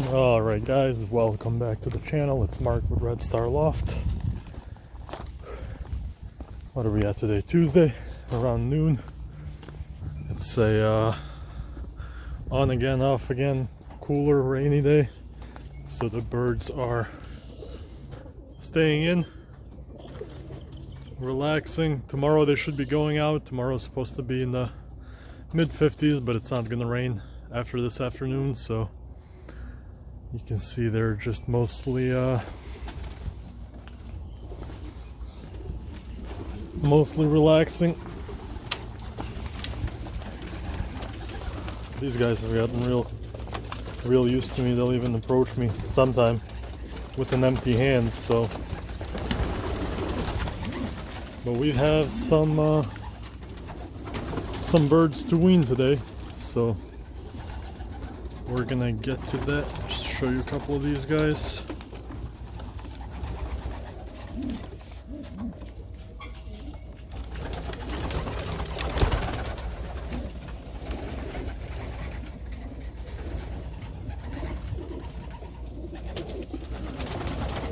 Alright guys, welcome back to the channel. It's Mark with Red Star Loft. What are we at today? Tuesday, around noon. It's a on again, off again, cooler, rainy day. So the birds are staying in, relaxing. Tomorrow they should be going out. Tomorrow's supposed to be in the mid-50s, but it's not gonna rain after this afternoon, so you can see they're just mostly relaxing. These guys have gotten real used to me. They'll even approach me sometime with an empty hand. So, but we have some birds to wean today, so we're gonna get to that. Just show you a couple of these guys.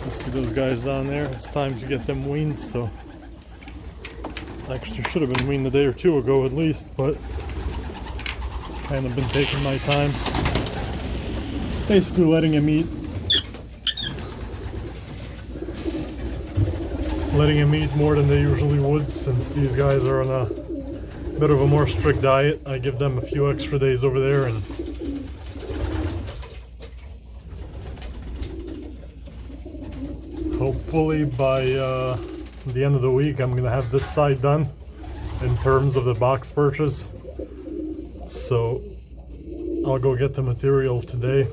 You see those guys down there? It's time to get them weaned. So actually should have been weaned a day or two ago at least, but kind of been taking my time. Basically letting him eat. Letting him eat more than they usually would, since these guys are on a bit of a more strict diet. I give them a few extra days over there, and hopefully by the end of the week I'm gonna have this side done in terms of the box purchase. So I'll go get the material today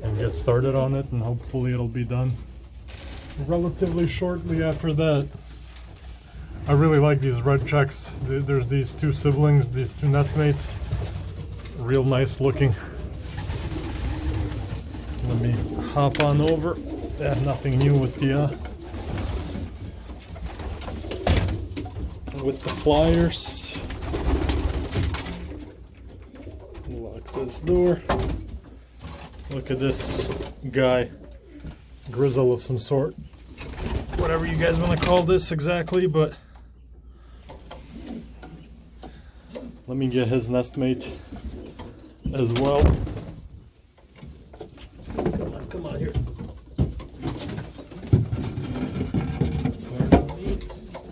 and get started on it, and hopefully it'll be done relatively shortly after that. I really like these red checks. There's these two siblings, these two nestmates. Real nice looking. Let me hop on over. Yeah, nothing new with the flyers. Lock this door. Look at this guy, grizzle of some sort, whatever you guys want to call this exactly, but let me get his nestmate as well. Come on here.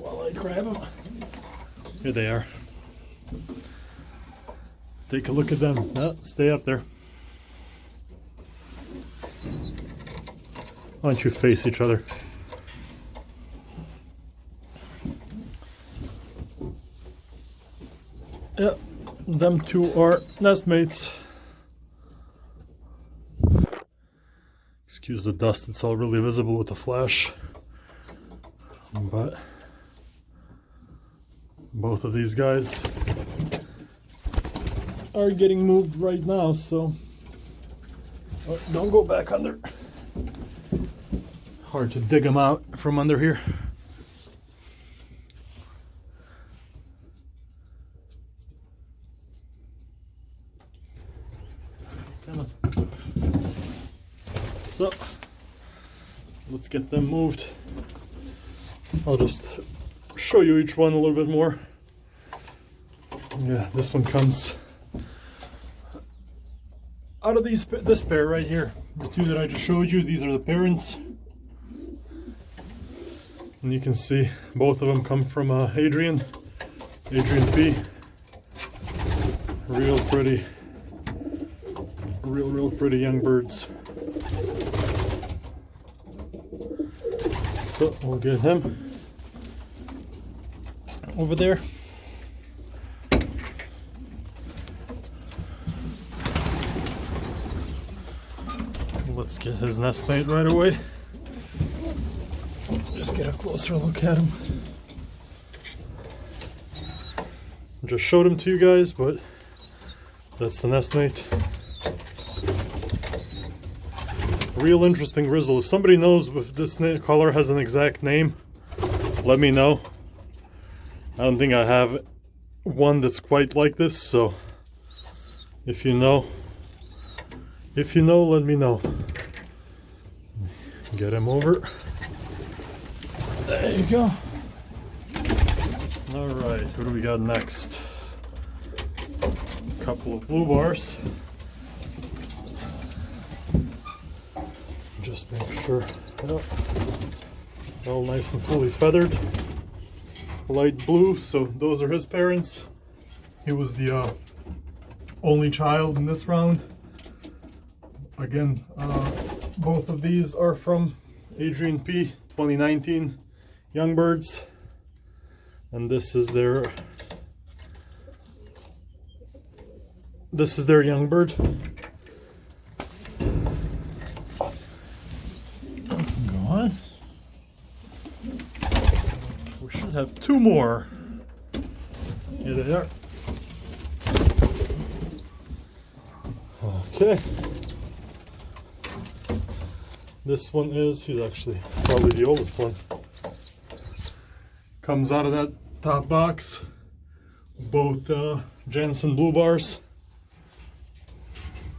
While I grab him. Here they are. Take a look at them. No, stay up there. Why don't you face each other? Yeah, them two are nestmates. Excuse the dust, it's all really visible with the flash. But both of these guys are getting moved right now, so oh, don't go back under. Hard to dig them out from under here. So let's get them moved. I'll just show you each one a little bit more. Yeah, this one comes out of this pair right here. The two that I just showed you, these are the parents. And you can see both of them come from Adrian P. Real pretty, real pretty young birds. So we'll get him over there. Let's get his nestmate right away. Just get a closer look at him. Just showed him to you guys, but that's the nestmate. Real interesting grizzle. If somebody knows if this color has an exact name, let me know. I don't think I have one that's quite like this, so if you know, If you know, let me know. Get him over. There you go. All right, who do we got next? A couple of blue bars. Just make sure, yep, all nice and fully feathered. Light blue, so those are his parents. He was the only child in this round. Again, both of these are from Adrian P. 2019 young birds, and this is their young bird. Go on. We should have two more. Here they are. Okay. This one he's actually probably the oldest one. Comes out of that top box. Both Jansen blue bars.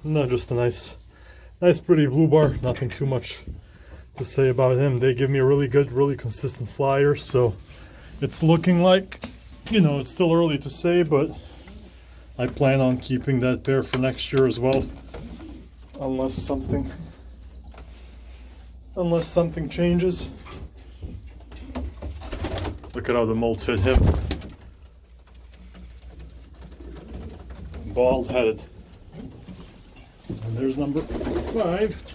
No, just a nice pretty blue bar. Nothing too much to say about him. They give me a really good, really consistent flyer, so it's looking like, you know, it's still early to say, but I plan on keeping that pair for next year as well, unless something changes. Look at how the molts hit him. Bald-headed. And there's number 5.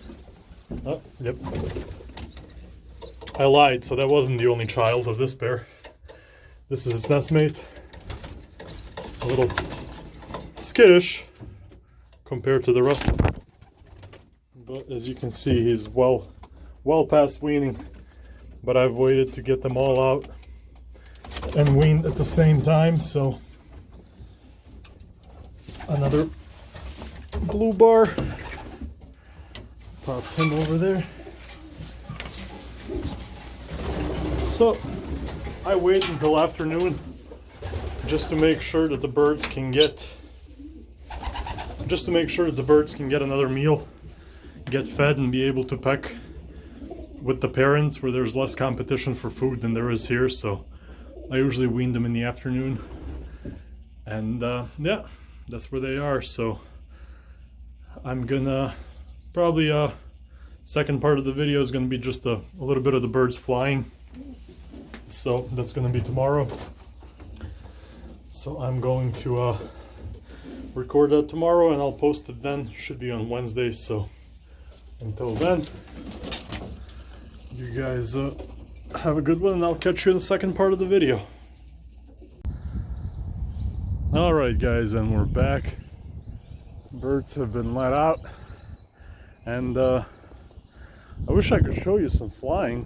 Oh, yep. I lied, so that wasn't the only child of this pair. This is its nestmate. A little skittish compared to the rest. But as you can see, he's well past weaning. But I've waited to get them all out and weaned at the same time, so another blue bar. Pop him over there. So I wait until afternoon just to make sure that the birds can get another meal, get fed, and be able to peck with the parents where there's less competition for food than there is here. So I usually wean them in the afternoon, and yeah, that's where they are. So I'm gonna probably second part of the video is gonna be just a little bit of the birds flying, so that's gonna be tomorrow. So I'm going to record that tomorrow, and I'll post it then. Should be on Wednesday. So until then, you guys have a good one, and I'll catch you in the second part of the video. Alright guys, and we're back. Birds have been let out, and I wish I could show you some flying,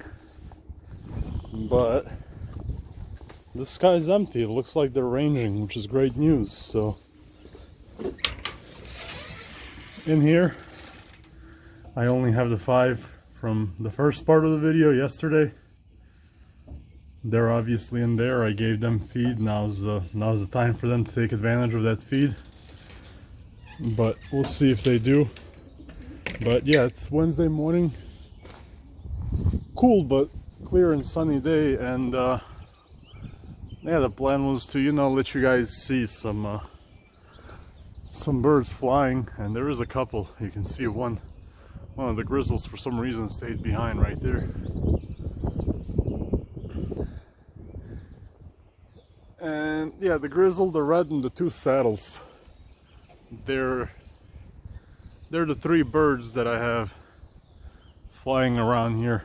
but the sky's empty. It looks like they're ranging, which is great news. So in here I only have the 5 from the first part of the video yesterday. They're obviously in there. I gave them feed. Now's the time for them to take advantage of that feed. But we'll see if they do. But yeah, it's Wednesday morning. Cool but clear and sunny day, and yeah, the plan was to, you know, let you guys see some birds flying, and there is a couple. You can see one of the grizzles for some reason stayed behind right there. And yeah, the grizzle, the red, and the 2 saddles, they're the 3 birds that I have flying around here,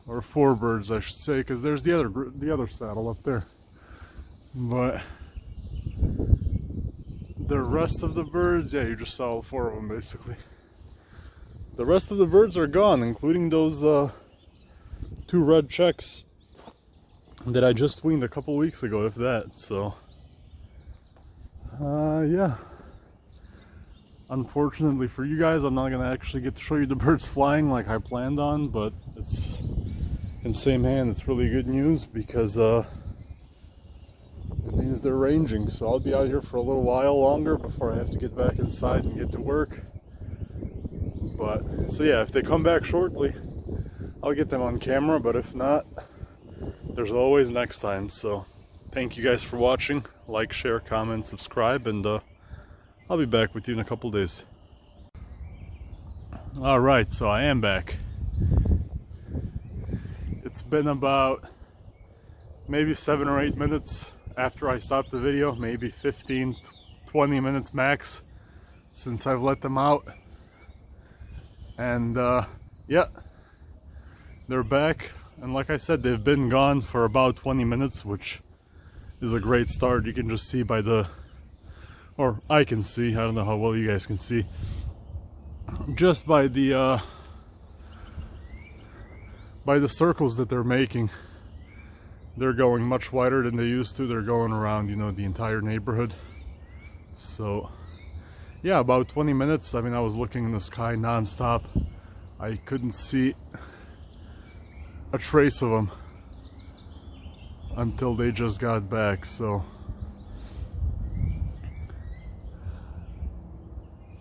or 4 birds I should say, because there's the other saddle up there. But the rest of the birds, yeah, you just saw all 4 of them basically. The rest of the birds are gone, including those 2 red checks that I just weaned a couple weeks ago, if that. So yeah, unfortunately for you guys, I'm not gonna actually get to show you the birds flying like I planned on, but it's in the same hand, it's really good news, because it means means they're ranging, so I'll be out here for a little while longer before I have to get back inside and get to work. But so yeah, if they come back shortly, I'll get them on camera, but if not, there's always next time. So thank you guys for watching. Like, share, comment, subscribe, and I'll be back with you in a couple days. Alright, so I am back. It's been about maybe 7 or 8 minutes after I stopped the video, maybe 15, 20 minutes max since I've let them out. And yeah, they're back. And like I said, they've been gone for about 20 minutes, which is a great start. You can just see by the, or I can see, I don't know how well you guys can see, just by the circles that they're making. They're going much wider than they used to. They're going around, you know, the entire neighborhood. So yeah, about 20 minutes. I mean, I was looking in the sky non-stop. I couldn't see a trace of them until they just got back. So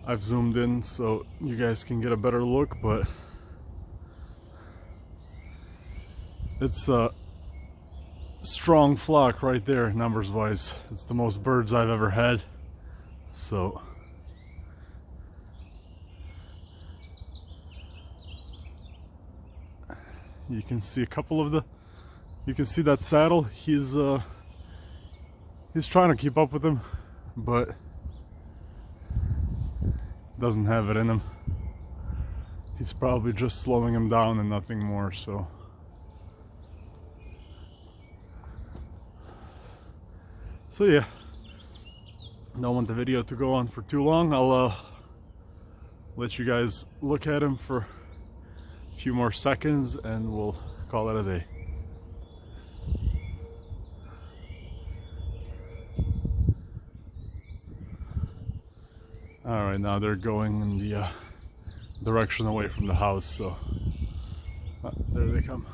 I've zoomed in so you guys can get a better look, but it's a strong flock right there, numbers wise. It's the most birds I've ever had. So you can see a couple of you can see that saddle. He's trying to keep up with them, but doesn't have it in him. He's probably just slowing him down and nothing more. So yeah, don't want the video to go on for too long. I'll let you guys look at him for a few more seconds and we'll call it a day. Alright, now they're going in the direction away from the house, so there they come.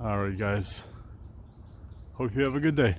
Alright guys, hope you have a good day.